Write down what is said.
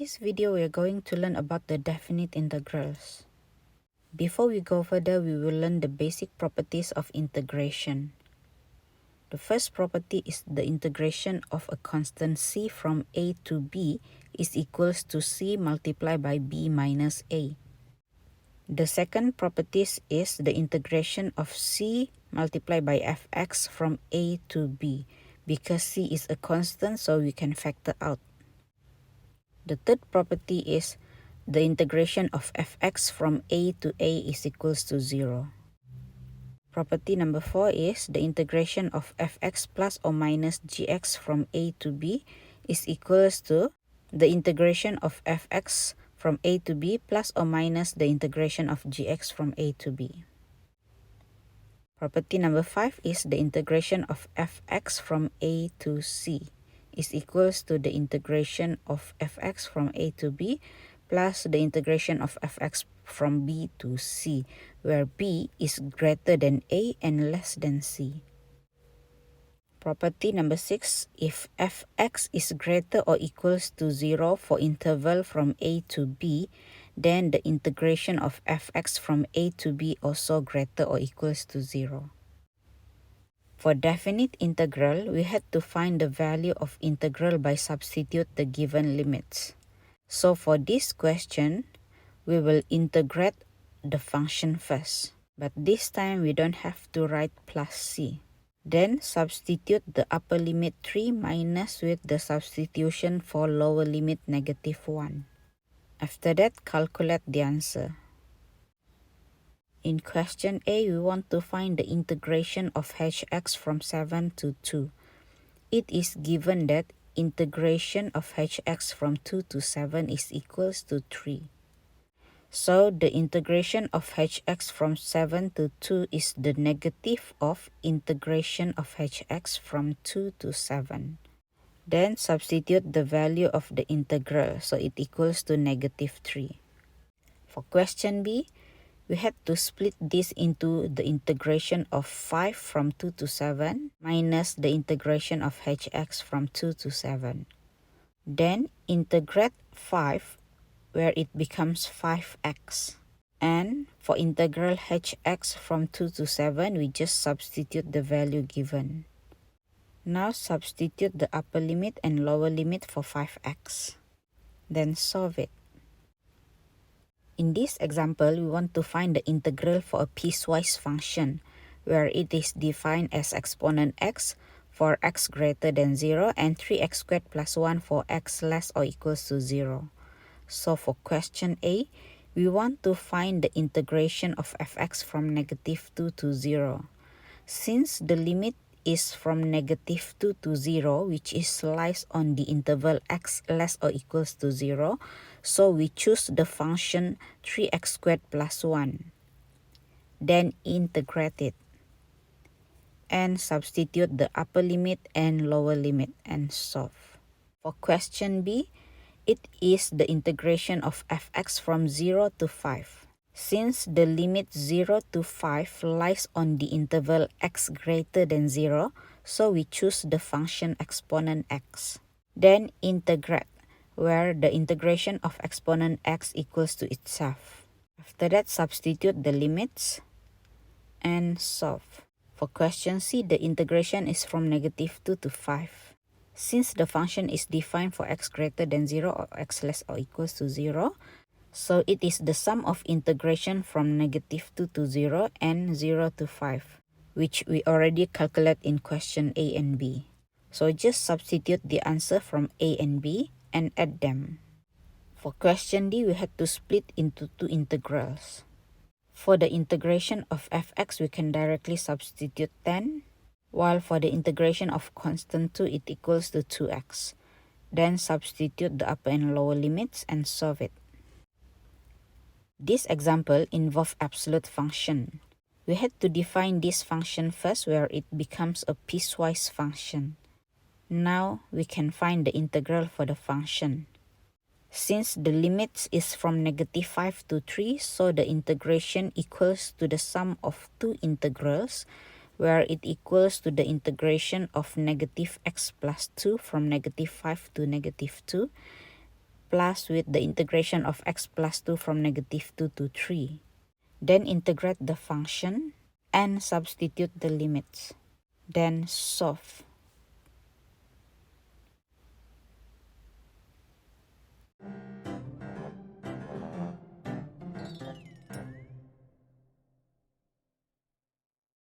this video, we are going to learn about the definite integrals. Before we go further, we will learn the basic properties of integration. The first property is the integration of a constant c from a to b is equals to c multiplied by b minus a. The second property is the integration of c multiplied by fx from a to b. Because c is a constant, so we can factor out. The third property is the integration of fx from a to a is equals to 0. Property number 4 is the integration of fx plus or minus gx from a to b is equals to the integration of fx from a to b plus or minus the integration of gx from a to b. Property number 5 is the integration of fx from a to c is equals to the integration of fx from a to b plus the integration of fx from b to c, where b is greater than a and less than c. Property number 6, if fx is greater or equals to 0 for interval from a to b, then the integration of fx from a to b also greater or equals to 0. For definite integral, we had to find the value of integral by substitute the given limits. So for this question, we will integrate the function first. But this time, we don't have to write plus c. Then substitute the upper limit 3 minus with the substitution for lower limit -1. After that, calculate the answer. In question A, we want to find the integration of hx from 7 to 2. It is given that integration of hx from 2 to 7 is equals to 3. So the integration of hx from 7 to 2 is the negative of integration of hx from 2 to 7. Then substitute the value of the integral, so it equals to -3. For question B, we had to split this into the integration of 5 from 2 to 7 minus the integration of hx from 2 to 7. Then integrate 5 where it becomes 5x. And for integral hx from 2 to 7, we just substitute the value given. Now substitute the upper limit and lower limit for 5x. Then solve it. In this example, we want to find the integral for a piecewise function, where it is defined as exponent x for x greater than 0 and 3x squared plus 1 for x less or equals to 0. So for question A, we want to find the integration of fx from -2 to 0. Since the limit is from -2 to 0, which is lies on the interval x less or equals to 0, so we choose the function 3x squared plus 1. Then integrate it. And substitute the upper limit and lower limit and solve. For question B, it is the integration of fx from 0 to 5. Since the limit 0 to 5 lies on the interval x greater than 0, so we choose the function exponent x. Then integrate, where the integration of exponent x equals to itself. After that, substitute the limits and solve. For question C, the integration is from -2 to 5. Since the function is defined for x greater than 0 or x less or equals to 0, so it is the sum of integration from -2 to 0 and 0 to 5, which we already calculate in question A and B. So just substitute the answer from A and B and add them. For question D, we had to split into two integrals. For the integration of fx, we can directly substitute 10, while for the integration of constant 2, it equals to 2x. Then substitute the upper and lower limits and solve it. This example involves absolute function. We had to define this function first, where it becomes a piecewise function. Now we can find the integral for the function. Since the limits is from -5 to 3, so the integration equals to the sum of two integrals, where it equals to the integration of -x plus 2 from -5 to -2, plus with the integration of x plus 2 from -2 to 3. Then integrate the function and substitute the limits. Then solve.